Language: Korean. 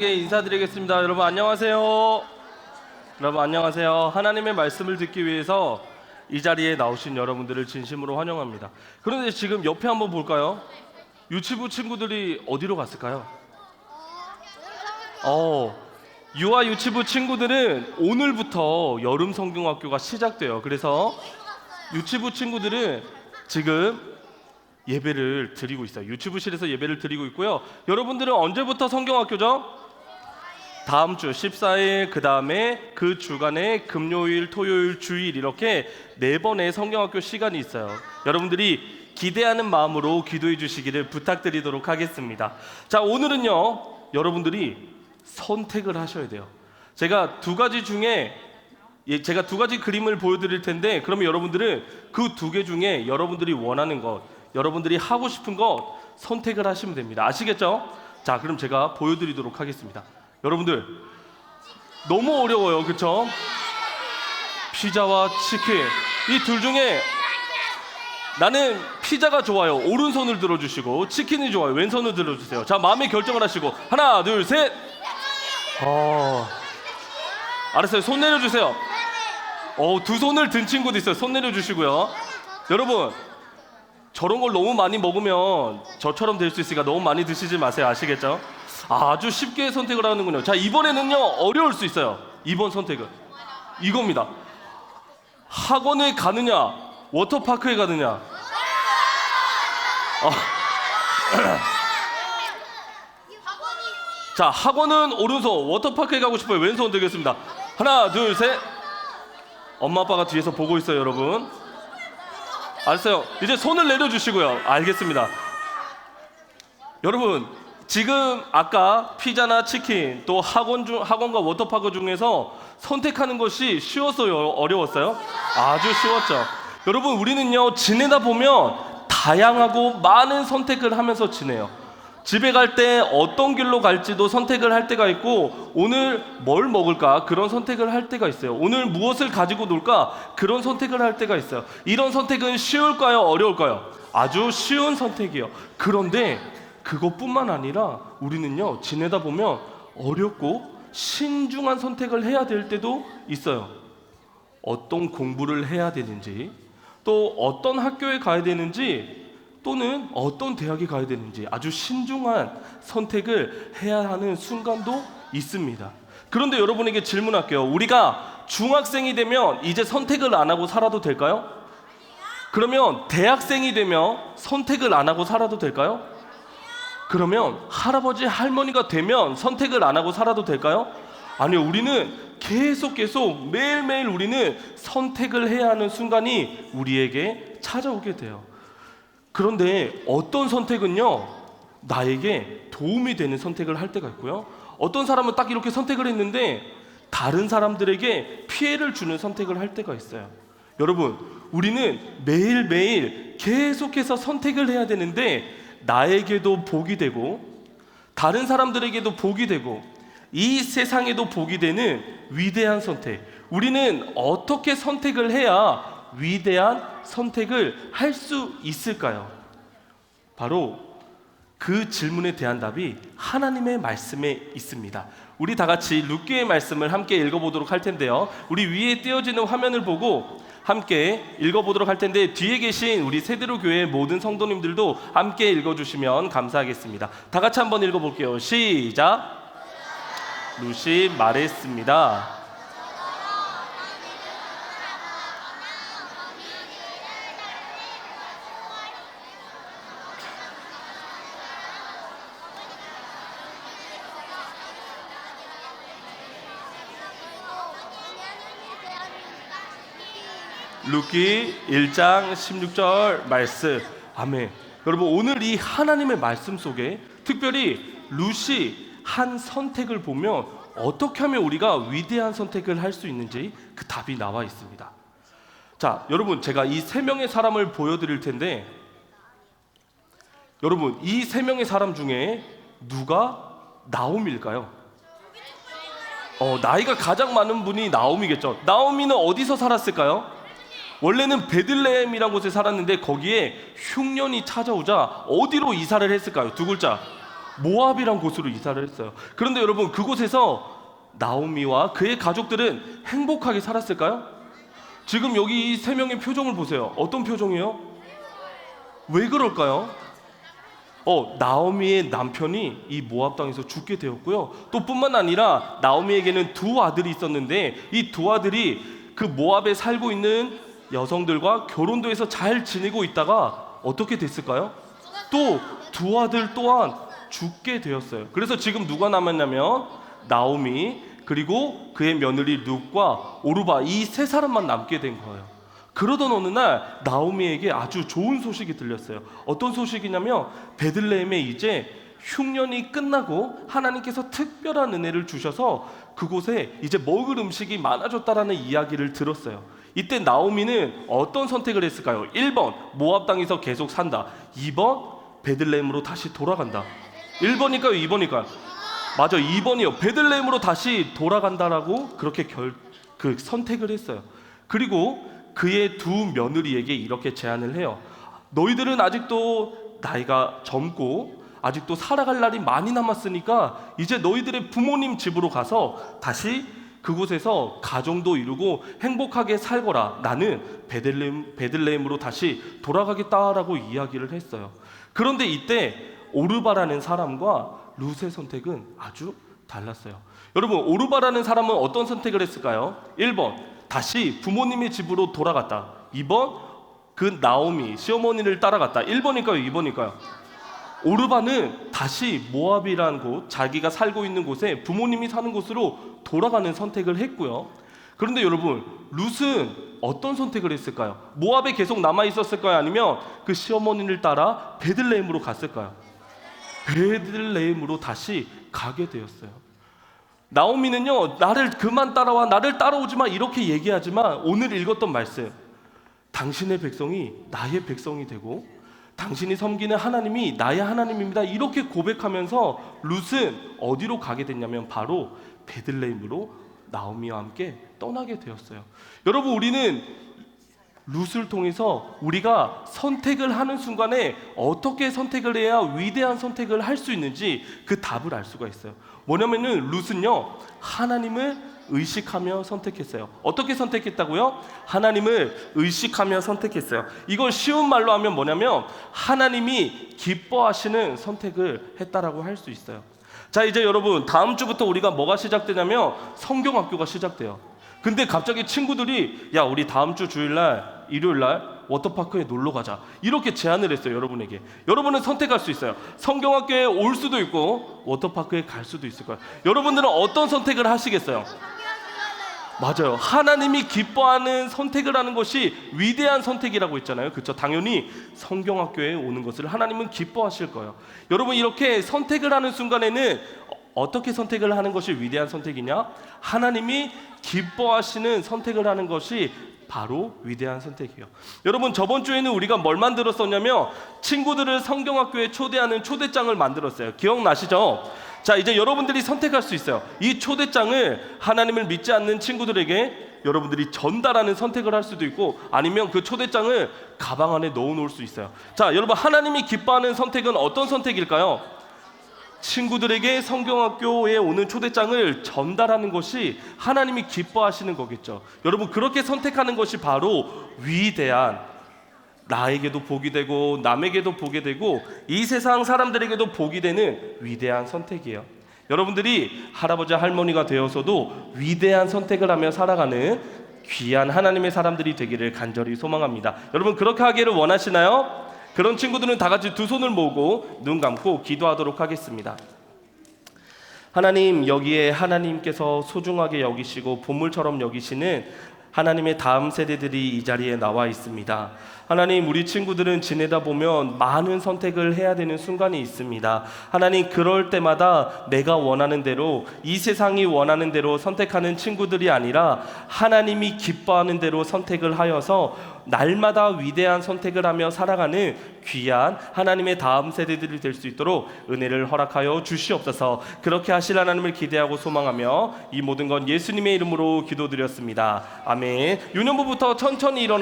인사드리겠습니다. 여러분 안녕하세요. 여러분 안녕하세요. 하나님의 말씀을 듣기 위해서 이 자리에 나오신 여러분들을 진심으로 환영합니다. 그런데 지금 옆에 한번 볼까요? 유치부 친구들이 어디로 갔을까요? 유아 유치부 친구들은 오늘부터 여름 성경학교가 시작돼요. 그래서 유치부 친구들은 지금 예배를 드리고 있어요. 유치부실에서 예배를 드리고 있고요. 여러분들은 언제부터 성경학교죠? 다음 주 14일, 그 다음에 그 주간에 금요일, 토요일, 주일 이렇게 4번의 성경학교 시간이 있어요. 여러분들이 기대하는 마음으로 기도해 주시기를 부탁드리도록 하겠습니다. 자, 오늘은요 여러분들이 선택을 하셔야 돼요. 제가 두 가지 그림을 보여드릴 텐데, 그러면 여러분들은 그 2개 중에 여러분들이 원하는 것, 여러분들이 하고 싶은 것 선택을 하시면 됩니다. 아시겠죠? 자, 그럼 제가 보여드리도록 하겠습니다. 여러분들 너무 어려워요, 그쵸? 피자와 치킨, 이 둘 중에 나는 피자가 좋아요, 오른손을 들어주시고, 치킨이 좋아요, 왼손을 들어주세요. 자, 마음의 결정을 하시고 하나 둘 셋. 알았어요, 손 내려주세요. 두 손을 든 친구도 있어요. 손 내려주시고요. 여러분 저런 걸 너무 많이 먹으면 저처럼 될 수 있으니까 너무 많이 드시지 마세요. 아시겠죠? 아주 쉽게 선택을 하는군요. 자, 이번에는요 어려울 수 있어요. 이번 선택은 이겁니다. 학원에 가느냐, 워터파크에 가느냐. 자, 학원은 오른손, 워터파크에 가고 싶어요, 왼손 들겠습니다. 하나 둘 셋. 엄마 아빠가 뒤에서 보고 있어요, 여러분. 알았어요. 이제 손을 내려주시고요. 알겠습니다. 여러분 지금 아까 피자나 치킨, 또 학원과 워터파크 중에서 선택하는 것이 쉬웠어요, 어려웠어요? 아주 쉬웠죠. 여러분 우리는요 지내다 보면 다양하고 많은 선택을 하면서 지내요. 집에 갈 때 어떤 길로 갈지도 선택을 할 때가 있고, 오늘 뭘 먹을까 그런 선택을 할 때가 있어요. 오늘 무엇을 가지고 놀까 그런 선택을 할 때가 있어요. 이런 선택은 쉬울까요, 어려울까요? 아주 쉬운 선택이에요. 그런데 그것뿐만 아니라 우리는요 지내다 보면 어렵고 신중한 선택을 해야 될 때도 있어요. 어떤 공부를 해야 되는지, 또 어떤 학교에 가야 되는지, 또는 어떤 대학에 가야 되는지 아주 신중한 선택을 해야 하는 순간도 있습니다. 그런데 여러분에게 질문할게요. 우리가 중학생이 되면 이제 선택을 안 하고 살아도 될까요? 그러면 대학생이 되면 선택을 안 하고 살아도 될까요? 그러면 할아버지 할머니가 되면 선택을 안 하고 살아도 될까요? 아니요, 우리는 계속 매일매일 우리는 선택을 해야 하는 순간이 우리에게 찾아오게 돼요. 그런데 어떤 선택은요 나에게 도움이 되는 선택을 할 때가 있고요, 어떤 사람은 딱 이렇게 선택을 했는데 다른 사람들에게 피해를 주는 선택을 할 때가 있어요. 여러분 우리는 매일매일 계속해서 선택을 해야 되는데, 나에게도 복이 되고 다른 사람들에게도 복이 되고 이 세상에도 복이 되는 위대한 선택, 우리는 어떻게 선택을 해야 위대한 선택을 할 수 있을까요? 바로 그 질문에 대한 답이 하나님의 말씀에 있습니다. 우리 다 같이 룻기의 말씀을 함께 읽어보도록 할 텐데요, 우리 위에 띄어지는 화면을 보고 함께 읽어보도록 할 텐데, 뒤에 계신 우리 세대로 교회 모든 성도님들도 함께 읽어주시면 감사하겠습니다. 다 같이 한번 읽어볼게요. 시작. 룻이 말했습니다. 룻기 1장 16절 말씀. 아멘. 여러분 오늘 이 하나님의 말씀 속에 특별히 룻이 한 선택을 보면 어떻게 하면 우리가 위대한 선택을 할 수 있는지 그 답이 나와 있습니다. 자, 여러분 제가 이 3명의 사람을 보여드릴 텐데, 여러분 이 3명의 사람 중에 누가 나옴일까요? 나이가 가장 많은 분이 나옴이겠죠. 나오미는 어디서 살았을까요? 원래는 베들레헴이라는 곳에 살았는데 거기에 흉년이 찾아오자 어디로 이사를 했을까요? 2글자. 모압이란 곳으로 이사를 했어요. 그런데 여러분, 그곳에서 나오미와 그의 가족들은 행복하게 살았을까요? 지금 여기 이 세 명의 표정을 보세요. 어떤 표정이에요? 왜 그럴까요? 나오미의 남편이 이 모압 땅에서 죽게 되었고요. 또 뿐만 아니라 나오미에게는 두 아들이 있었는데 이 두 아들이 그 모압에 살고 있는 여성들과 결혼도 해서 잘 지내고 있다가 어떻게 됐을까요? 또 두 아들 또한 죽게 되었어요. 그래서 지금 누가 남았냐면 나오미, 그리고 그의 며느리 룻과 오르바, 이 세 사람만 남게 된 거예요. 그러던 어느 날 나오미에게 아주 좋은 소식이 들렸어요. 어떤 소식이냐면 베들레헴에 이제 흉년이 끝나고 하나님께서 특별한 은혜를 주셔서 그곳에 이제 먹을 음식이 많아졌다라는 이야기를 들었어요. 이때 나오미는 어떤 선택을 했을까요? 1번 모압 땅에서 계속 산다. 2번 베들레헴으로 다시 돌아간다. 1번일까요? 2번일까요? 맞아, 2번이요. 베들레헴으로 다시 돌아간다라고 그렇게 선택을 했어요. 그리고 그의 두 며느리에게 이렇게 제안을 해요. 너희들은 아직도 나이가 젊고 아직도 살아갈 날이 많이 남았으니까 이제 너희들의 부모님 집으로 가서 다시 그곳에서 가정도 이루고 행복하게 살거라. 나는 베들레헴으로 다시 돌아가겠다라고 이야기를 했어요. 그런데 이때 오르바라는 사람과 룻의 선택은 아주 달랐어요. 여러분, 오르바라는 사람은 어떤 선택을 했을까요? 1번 다시 부모님의 집으로 돌아갔다. 2번 그 나오미 시어머니를 따라갔다. 1번일까요? 2번일까요? 오르바는 다시 모압이란 곳, 자기가 살고 있는 곳에 부모님이 사는 곳으로 돌아가는 선택을 했고요. 그런데 여러분, 룻은 어떤 선택을 했을까요? 모압에 계속 남아 있었을까요? 아니면 그 시어머니를 따라 베들레헴으로 갔을까요? 베들레헴으로 다시 가게 되었어요. 나오미는요, 나를 그만 따라와, 나를 따라오지 마, 이렇게 얘기하지만 오늘 읽었던 말씀, 당신의 백성이 나의 백성이 되고 당신이 섬기는 하나님이 나의 하나님입니다, 이렇게 고백하면서 룻은 어디로 가게 됐냐면 바로 베들레헴으로 나오미와 함께 떠나게 되었어요. 여러분, 우리는 룻을 통해서 우리가 선택을 하는 순간에 어떻게 선택을 해야 위대한 선택을 할 수 있는지 그 답을 알 수가 있어요. 뭐냐면은 룻은요, 하나님을 의식하며 선택했어요. 어떻게 선택했다고요? 하나님을 의식하며 선택했어요. 이걸 쉬운 말로 하면 뭐냐면 하나님이 기뻐하시는 선택을 했다라고 할 수 있어요. 자, 이제 여러분, 다음 주부터 우리가 뭐가 시작되냐면 성경학교가 시작돼요. 근데 갑자기 친구들이 야, 우리 다음 주 주일날 일요일날 워터파크에 놀러 가자, 이렇게 제안을 했어요. 여러분에게. 여러분은 선택할 수 있어요. 성경학교에 올 수도 있고 워터파크에 갈 수도 있을 거예요. 여러분들은 어떤 선택을 하시겠어요? 맞아요. 하나님이 기뻐하는 선택을 하는 것이 위대한 선택이라고 했잖아요. 그렇죠? 당연히 성경학교에 오는 것을 하나님은 기뻐하실 거예요. 여러분, 이렇게 선택을 하는 순간에는 어떻게 선택을 하는 것이 위대한 선택이냐? 하나님이 기뻐하시는 선택을 하는 것이 바로 위대한 선택이에요. 여러분, 저번 주에는 우리가 뭘 만들었었냐면 친구들을 성경학교에 초대하는 초대장을 만들었어요. 기억나시죠? 자, 이제 여러분들이 선택할 수 있어요. 이 초대장을 하나님을 믿지 않는 친구들에게 여러분들이 전달하는 선택을 할 수도 있고, 아니면 그 초대장을 가방 안에 넣어놓을 수 있어요. 자, 여러분, 하나님이 기뻐하는 선택은 어떤 선택일까요? 친구들에게 성경학교에 오는 초대장을 전달하는 것이 하나님이 기뻐하시는 거겠죠. 여러분, 그렇게 선택하는 것이 바로 위대한, 나에게도 복이 되고 남에게도 복이 되고 이 세상 사람들에게도 복이 되는 위대한 선택이에요. 여러분들이 할아버지 할머니가 되어서도 위대한 선택을 하며 살아가는 귀한 하나님의 사람들이 되기를 간절히 소망합니다. 여러분, 그렇게 하기를 원하시나요? 그런 친구들은 다 같이 두 손을 모으고 눈 감고 기도하도록 하겠습니다. 하나님, 여기에 하나님께서 소중하게 여기시고 보물처럼 여기시는 하나님의 다음 세대들이 이 자리에 나와 있습니다. 하나님, 우리 친구들은 지내다 보면 많은 선택을 해야 되는 순간이 있습니다. 하나님, 그럴 때마다 내가 원하는 대로, 이 세상이 원하는 대로 선택하는 친구들이 아니라 하나님이 기뻐하는 대로 선택을 하여서 날마다 위대한 선택을 하며 살아가는 귀한 하나님의 다음 세대들이 될 수 있도록 은혜를 허락하여 주시옵소서. 그렇게 하실 하나님을 기대하고 소망하며 이 모든 건 예수님의 이름으로 기도드렸습니다. 아멘. 유년부부터 천천히 일어나